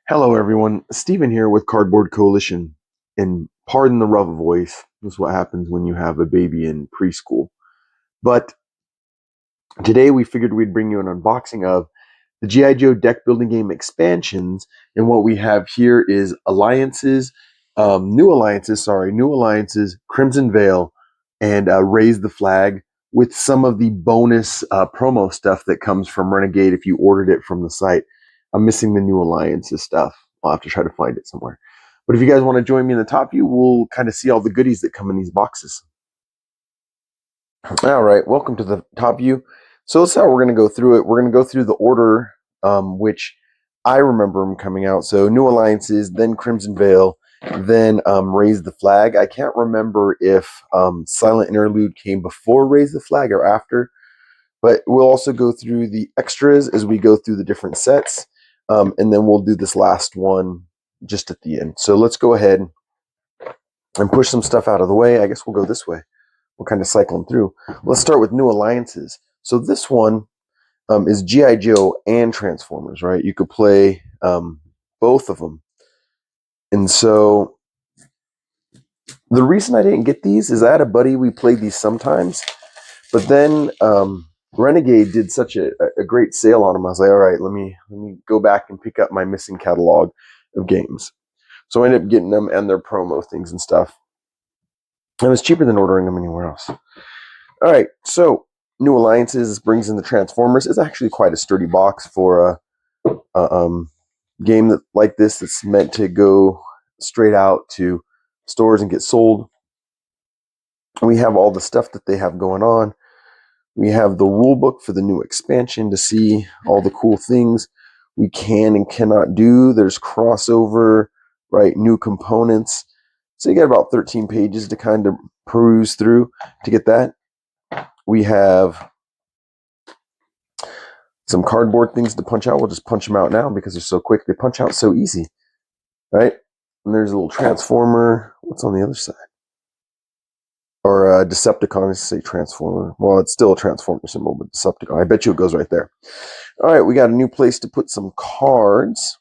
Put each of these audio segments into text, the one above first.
Hello, everyone. Stephen here with Cardboard Coalition. And pardon the rough voice. This is what happens when you have a baby in preschool. But today we figured we'd bring you an unboxing of the G.I. Joe deck building game expansions. And what we have here is new alliances, Crimson Veil, and Raise the Flagg with some of the bonus promo stuff that comes from Renegade if you ordered it from the site. I'm missing the new alliances stuff. I'll have to try to find it somewhere. But if you guys want to join me in the top view, we'll kind of see all the goodies that come in these boxes. All right, welcome to the top view. So that's how we're going to go through it. We're going to go through the order, which I remember them coming out. So New Alliances, then Crimson Veil, then Raise the Flagg. I can't remember if Silent Interlude came before Raise the Flagg or after, but we'll also go through the extras as we go through the different sets, and then we'll do this last one just at the end. So let's go ahead and push some stuff out of the way. I guess we'll go this way. We'll kind of cycle them through. Let's start with New Alliances. So this one is G.I. Joe and Transformers, right? You could play both of them. And so the reason I didn't get these is I had a buddy, we played these sometimes, but then Renegade did such a great sale on them. I was like, all right, let me go back and pick up my missing catalog of games. So I ended up getting them and their promo things and stuff. And it's cheaper than ordering them anywhere else. All right, so New Alliances brings in the Transformers. It's actually quite a sturdy box for a game like this that's meant to go straight out to stores and get sold. We have all the stuff that they have going on. We have the rule book for the new expansion to see all the cool things we can and cannot do. There's crossover, right? New components. So you got about 13 pages to kind of peruse through to get that. We have some cardboard things to punch out. We'll just punch them out now because they're so quick. They punch out so easy, right? And there's a little Transformer. What's on the other side? Or Decepticon, I say Transformer. Well, it's still a Transformer symbol, but Decepticon. I bet you it goes right there. All right, we got a new place to put some cards.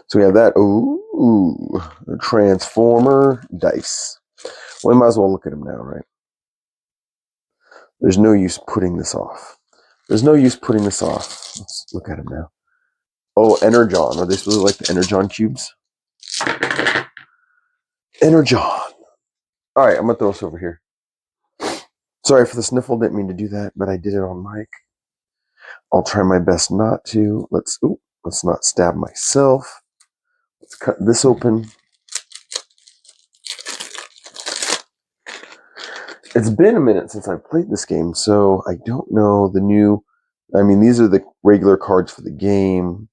So we have that. Ooh, Transformer dice. Well, we might as well look at them now, right? There's no use putting this off. Let's look at them now. Oh, Energon. Are they supposed to like the Energon cubes? Energon. All right, I'm going to throw this over here. Sorry for the sniffle. Didn't mean to do that, but I did it on mic. I'll try my best not to. Let's not stab myself. Let's cut this open. It's been a minute since I've played this game, so I don't know the new. I mean, these are the regular cards for the game.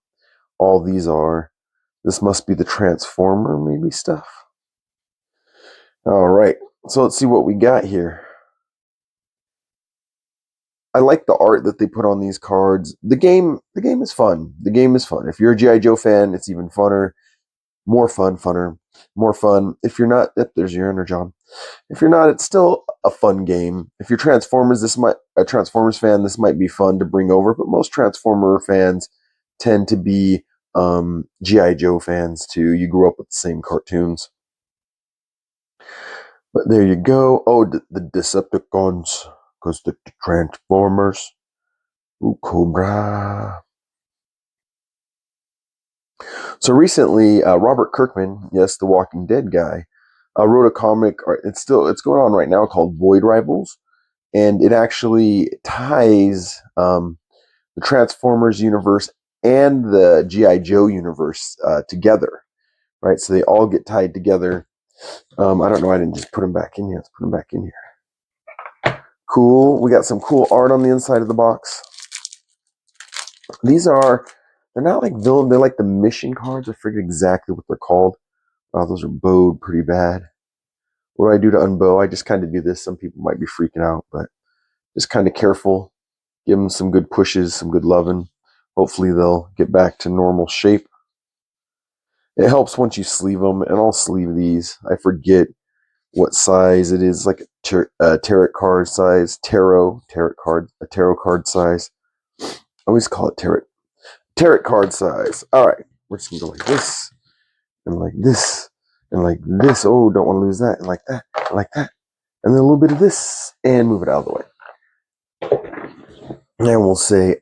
All these are. This must be the Transformer, maybe, stuff. All right, so let's see what we got here. I like the art that they put on these cards. The game is fun. The game is fun. If you're a G.I. Joe fan, it's even funner. More fun. If you're not, there's your Energon. If you're not, it's still a fun game. If you're Transformers, a Transformers fan, this might be fun to bring over. But most Transformer fans tend to be G.I. Joe fans too. You grew up with the same cartoons. But there you go. Oh, the Decepticons, because the Transformers. Ooh, Cobra. So recently, Robert Kirkman, yes, the Walking Dead guy, wrote a comic. It's going on right now called Void Rivals, and it actually ties the Transformers universe and the GI Joe universe together, right? So they all get tied together. I don't know. I didn't just put them back in here. Let's put them back in here. Cool. We got some cool art on the inside of the box. They're not like villain. They're like the mission cards. I forget exactly what they're called. Oh, those are bowed pretty bad. What do I do to unbow? I just kind of do this. Some people might be freaking out, but just kind of careful. Give them some good pushes, some good loving. Hopefully they'll get back to normal shape. It helps once you sleeve them, and I'll sleeve these. I forget what size it is, like a tarot card size, a tarot card size. I always call it tarot tarot card size. All right, we're just gonna go like this and like this and like this. Oh, don't want to lose that, and like that, and like that, and then a little bit of this, and move it out of the way. And we'll say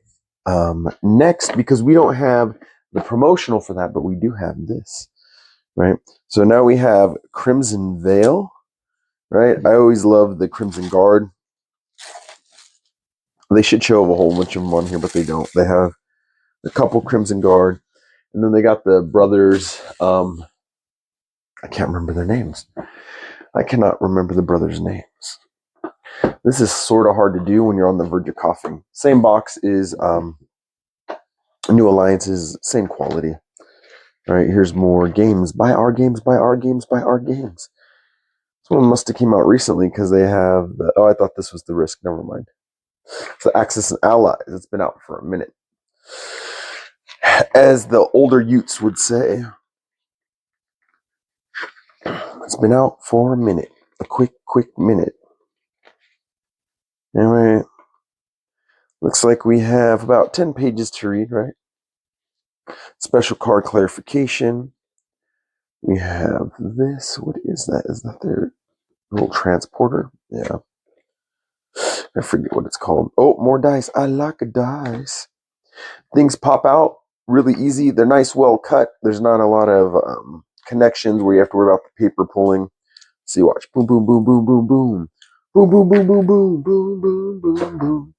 next, because we don't have the promotional for that, but we do have this, right? So now we have Crimson Veil, right? I always love the Crimson Guard. They should show a whole bunch of them on here, but they don't. They have a couple Crimson Guard, and then they got the brothers. I can't remember their names. I cannot remember the brothers' names. This is sort of hard to do when you're on the verge of coughing. Same box is New Alliances, same quality. All right, here's more games. Buy our games, buy our games, buy our games. This one must have came out recently because they have the, oh, I thought this was the Risk. Never mind. So Axis and Allies. It's been out for a minute. As the older Utes would say, it's been out for a minute. A quick minute. Anyway, looks like we have about 10 pages to read, right? Special card clarification. We have this. What is that? Is that their little transporter? Yeah. I forget what it's called. Oh, more dice. I like dice. Things pop out really easy. They're nice, well cut. There's not a lot of connections where you have to worry about the paper pulling. See, watch. Boom, boom, boom, boom, boom, boom. Boom, boom, boom, boom, boom, boom, boom, boom, boom.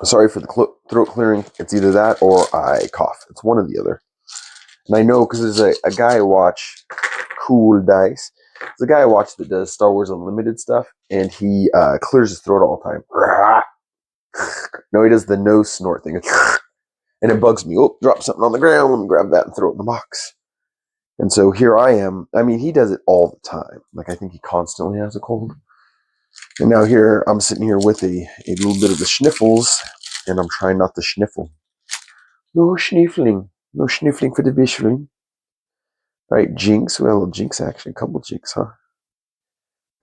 Sorry for the throat clearing. It's either that or I cough. It's one or the other. And I know because there's a guy I watch, Cool Dice. There's a guy I watch that does Star Wars Unlimited stuff, and he clears his throat all the time. No, he does the nose snort thing. And it bugs me. Oh, drop something on the ground. Let me grab that and throw it in the box. And so here I am. I mean, he does it all the time. Like, I think he constantly has a cold. And now here, I'm sitting here with a little bit of the sniffles, and I'm trying not to sniffle. No sniffling. No sniffling for the whistling. All right, Jinx. Well, Jinx action. A couple Jinx, huh?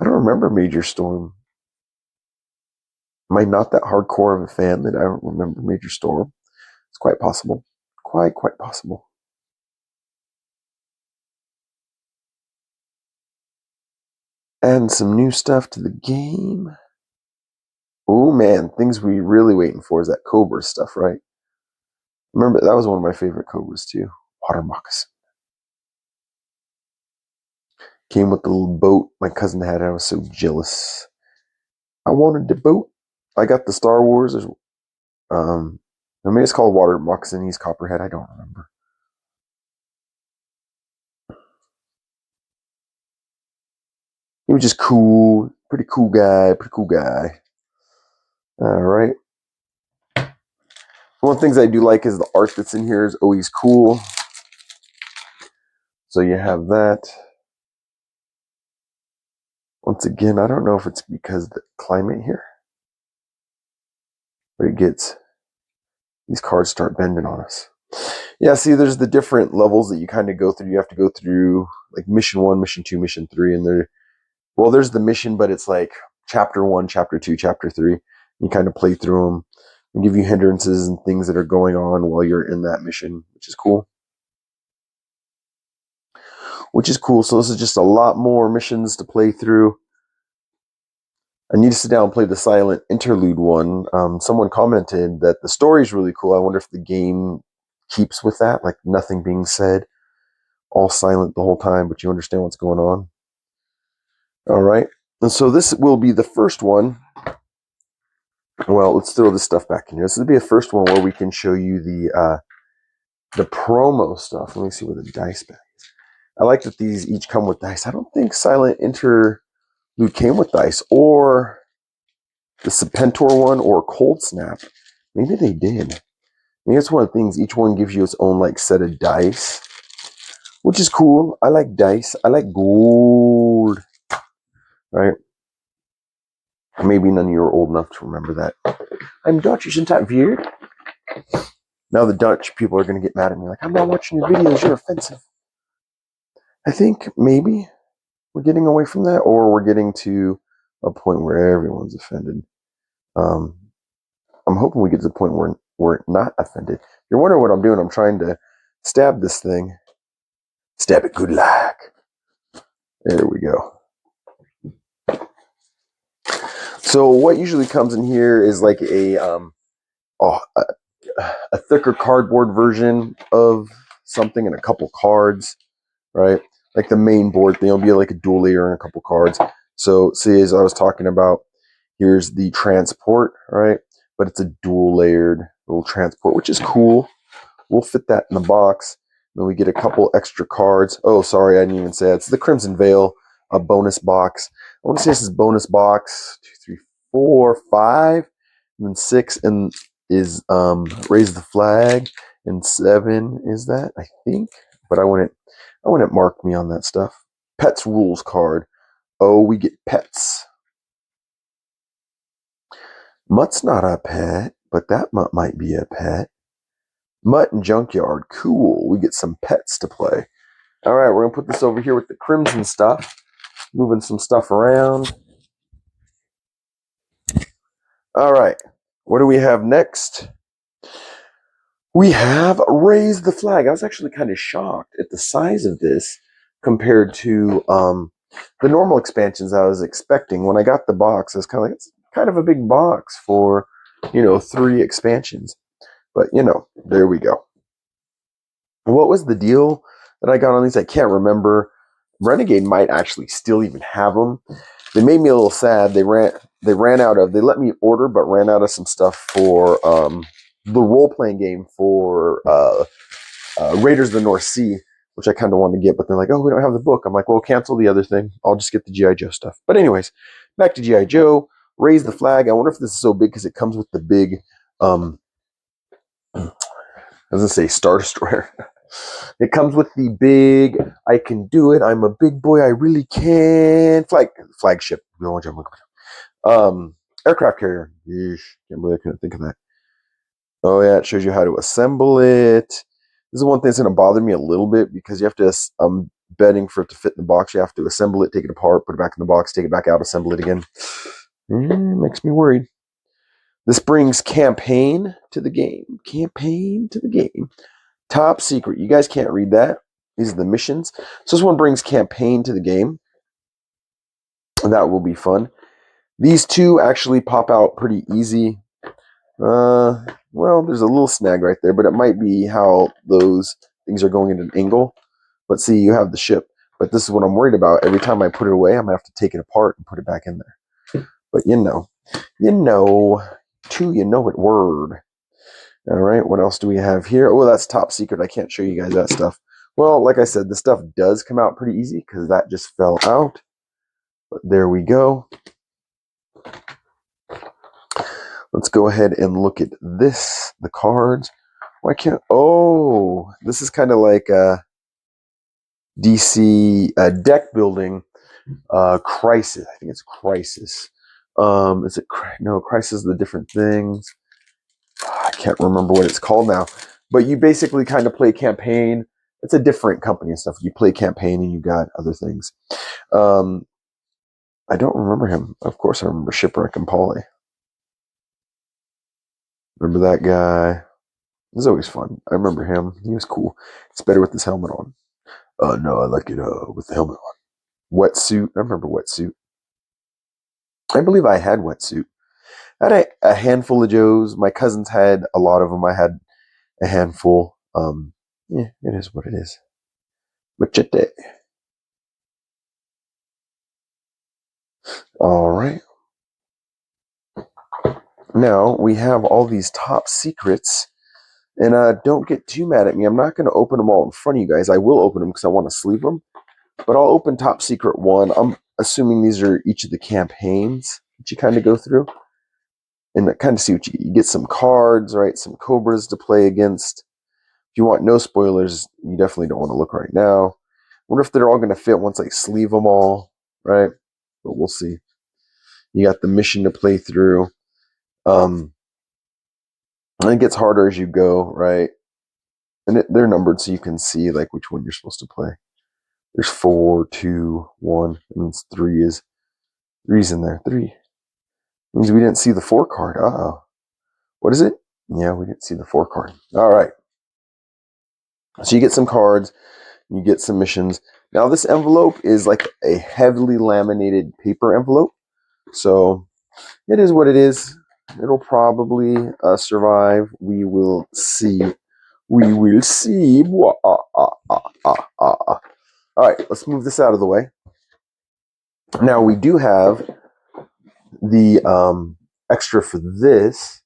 I don't remember Major Storm. Am I not that hardcore of a fan that I don't remember Major Storm? It's quite possible. Quite possible. Adding some new stuff to the game. Oh man, things we really waiting for is that Cobra stuff, right? Remember, that was one of my favorite Cobras too. Water moccasin. Came with the little boat. My cousin had it. I was so jealous. I wanted the boat. I got the Star Wars. I mean, it's called Water Moccasin. He's Copperhead. I don't remember. He was just cool. Pretty cool guy. All right. One of the things I do like is the art that's in here is always cool. So you have that. Once again, I don't know if it's because of the climate here, but it gets, these cards start bending on us. Yeah, see, there's the different levels that you kind of go through. You have to go through like mission 1, mission 2, mission 3, and there's the mission, but it's like chapter 1, chapter 2, chapter 3. You kind of play through them and give you hindrances and things that are going on while you're in that mission, which is cool. So this is just a lot more missions to play through. I need to sit down and play the silent interlude one. Someone commented that the story is really cool. I wonder if the game keeps with that, like nothing being said, all silent the whole time, but you understand what's going on. All right. And so this will be the first one. Well, let's throw this stuff back in here. This will be the first one where we can show you the promo stuff. Let me see where the dice bag is. I like that these each come with dice. I don't think Silent Interlude came with dice, or the Serpentor one, or Cold Snap. Maybe they did. Maybe it's one of the things. Each one gives you its own like set of dice, which is cool. I like dice. I like gold. Right? Maybe none of you are old enough to remember that. I'm Dutch, isn't that weird? Now the Dutch people are going to get mad at me. Like, I'm not watching your videos. You're offensive. I think maybe we're getting away from that, or we're getting to a point where everyone's offended. I'm hoping we get to the point where we're not offended. If you're wondering what I'm doing, I'm trying to stab this thing. Stab it good luck. There we go. So what usually comes in here is like a thicker cardboard version of something and a couple cards, right? Like the main board thing will be like a dual layer and a couple cards. So see, as I was talking about, here's the transport, right? But it's a dual layered little transport, which is cool. We'll fit that in the box. Then we get a couple extra cards. Oh, sorry, I didn't even say it. It's the Crimson Veil, a bonus box. I want to say this is bonus box 2, 3, 4, 5, and then 6 and is Raise the Flagg, and 7 is that, I think. But I wouldn't mark me on that stuff. Pets rules card. Oh, we get pets. Mutt's not a pet, but that Mutt might be a pet. Mutt and Junkyard. Cool. We get some pets to play. All right, we're going to put this over here with the Crimson stuff. Moving some stuff around. All right. What do we have next? We have Raise the Flagg. I was actually kind of shocked at the size of this compared to the normal expansions I was expecting. When I got the box, I was kind of like, it's kind of a big box for, 3 expansions. But, there we go. What was the deal that I got on these? I can't remember. Renegade might actually still even have them. They made me a little sad. They ran out of. They let me order, but ran out of some stuff for the role playing game for Raiders of the North Sea, which I kind of wanted to get. But they're like, oh, we don't have the book. I'm like, well, cancel the other thing. I'll just get the G.I. Joe stuff. But anyways, back to G.I. Joe. Raise the Flagg. I wonder if this is so big because it comes with the big. I was gonna say Star Destroyer. It comes with the big, I can do it, I'm a big boy, I really can. Flagship. Aircraft carrier. Yeesh, can't believe I couldn't think of that. Oh yeah, it shows you how to assemble it. This is one thing that's gonna bother me a little bit because you have to, I'm betting for it to fit in the box, you have to assemble it, take it apart, put it back in the box, take it back out, assemble it again. Makes me worried. This brings campaign to the game. Campaign to the game. Top secret. You guys can't read that. These are the missions. So this one brings campaign to the game. That will be fun. These two actually pop out pretty easy. Well, there's a little snag right there, but it might be how those things are going at an angle. But see, you have the ship. But this is what I'm worried about. Every time I put it away, I'm going to have to take it apart and put it back in there. But you know it word. All right, what else do we have here? Oh, that's top secret. I can't show you guys that stuff. Well, like I said, the stuff does come out pretty easy because that just fell out. But there we go. Let's go ahead and look at this, the cards. Why can't, oh, this is kind of like a DC deck building crisis. I think it's crisis. Is it, no, crisis is the different things. I can't remember what it's called now, but you basically kind of play campaign. It's a different company and stuff. You play campaign and you got other things. I don't remember him. Of course, I remember Shipwreck and Polly. Remember that guy? It was always fun. I remember him. He was cool. It's better with his helmet on. No, I like it with the helmet on. Wetsuit. I remember Wetsuit. I believe I had Wetsuit. I had a handful of Joes. My cousins had a lot of them. I had a handful. Yeah, it is what it is. Machete. All right. Now we have all these top secrets, and don't get too mad at me. I'm not going to open them all in front of you guys. I will open them because I want to sleeve them, but I'll open top secret 1. I'm assuming these are each of the campaigns that you kind of go through, and kind of see what you get. Some cards, right? Some Cobras to play against. If you want no spoilers, you definitely don't want to look right now. I wonder if they're all going to fit once I sleeve them all, right? But we'll see. You got the mission to play through. And it gets harder as you go, right? And they're numbered so you can see like which one you're supposed to play. There's 4, 2, 1. It means 3's in there. 3 means we didn't see the 4 card. Uh-oh. What is it? Yeah, we didn't see the 4 card. All right. So you get some cards, you get some missions. Now this envelope is like a heavily laminated paper envelope. So it is what it is. It'll probably survive. We will see. We will see. All right, let's move this out of the way. Now we do have the extra for this,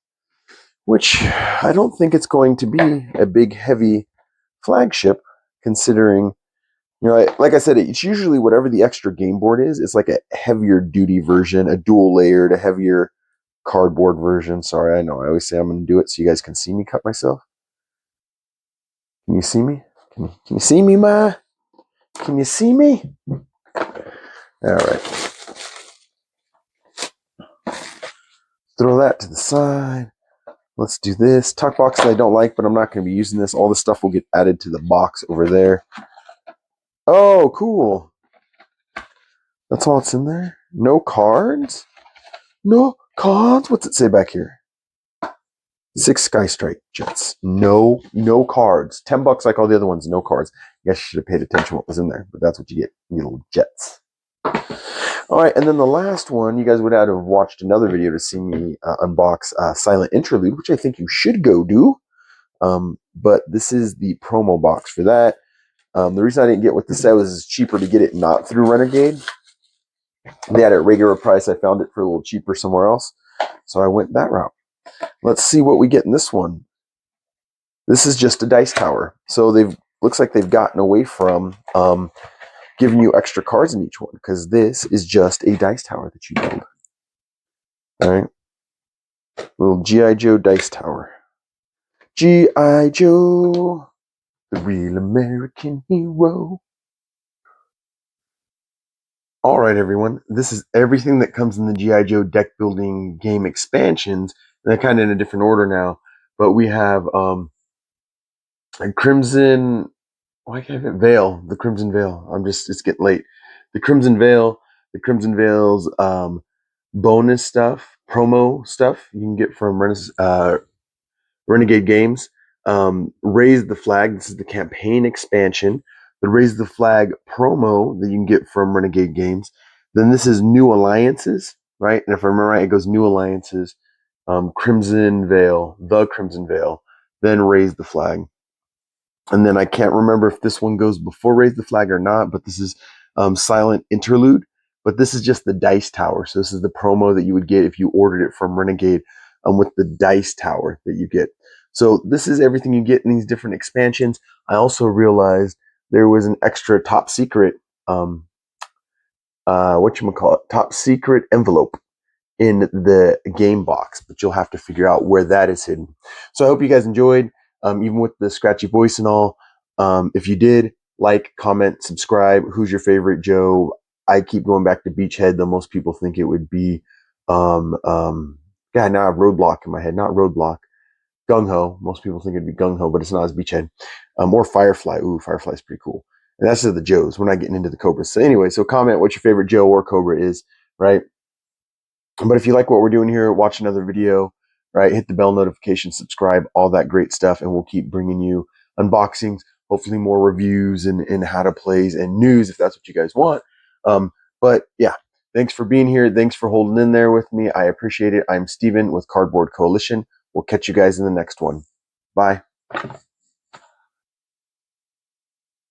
which I don't think it's going to be a big, heavy flagship, considering, like I said, it's usually whatever the extra game board is. It's like a heavier duty version, a dual layered, a heavier cardboard version. Sorry, I know I always say I'm going to do it so you guys can see me cut myself. Can you see me? Can you see me, Ma? Can you see me? All right. Throw that to the side. Let's do this. Tuck box that I don't like, but I'm not going to be using this. All the stuff will get added to the box over there. Oh, cool. That's all that's in there? No cards? No cards? What's it say back here? 6 Sky Strike Jets. No cards. $10 like all the other ones, no cards. I guess you should have paid attention what was in there, but that's what you get, you little Jets. All right, and then the last one, you guys would have watched another video to see me unbox Silent Interlude, which I think you should go do. But this is the promo box for that. The reason I didn't get what this said was it's cheaper to get it not through Renegade. They had it at regular price. I found it for a little cheaper somewhere else, so I went that route. Let's see what we get in this one. This is just a dice tower, so looks like they've gotten away from giving you extra cards in each one, because this is just a dice tower that you build. All right, little G.I. Joe dice tower. G.I. Joe, the real American hero. All right, everyone. This is everything that comes in the G.I. Joe deck building game expansions. They're kind of in a different order now, but we have Crimson. Why can't I Veil? The Crimson Veil. It's getting late. The Crimson Veil. The Crimson Veil's bonus stuff, promo stuff you can get from Renegade Games. Raise the Flagg. This is the campaign expansion. The Raise the Flagg promo that you can get from Renegade Games. Then this is New Alliances, right? And if I remember right, it goes New Alliances, Crimson Veil, the Crimson Veil, then Raise the Flagg. And then I can't remember if this one goes before Raise the Flagg or not, but this is Silent Interlude. But this is just the dice tower. So this is the promo that you would get if you ordered it from Renegade with the dice tower that you get. So this is everything you get in these different expansions. I also realized there was an extra top secret, top secret envelope in the game box, but you'll have to figure out where that is hidden. So I hope you guys enjoyed, even with the scratchy voice and all. If you did, like, comment, subscribe. Who's your favorite Joe? I keep going back to Beachhead, though most people think it would be, now I have Roadblock in my head, not Roadblock. Gung Ho. Most people think it'd be Gung Ho, but it's not as Beachhead. Or Firefly. Ooh, Firefly's pretty cool. And that's just the Joes. We're not getting into the Cobras. So anyway, so comment what your favorite Joe or Cobra is, right? But if you like what we're doing here, watch another video, right? Hit the bell notification, subscribe, all that great stuff, and we'll keep bringing you unboxings, hopefully more reviews and how to plays and news if that's what you guys want. But yeah, thanks for being here. Thanks for holding in there with me. I appreciate it. I'm Steven with Cardboard Coalition. We'll catch you guys in the next one. Bye.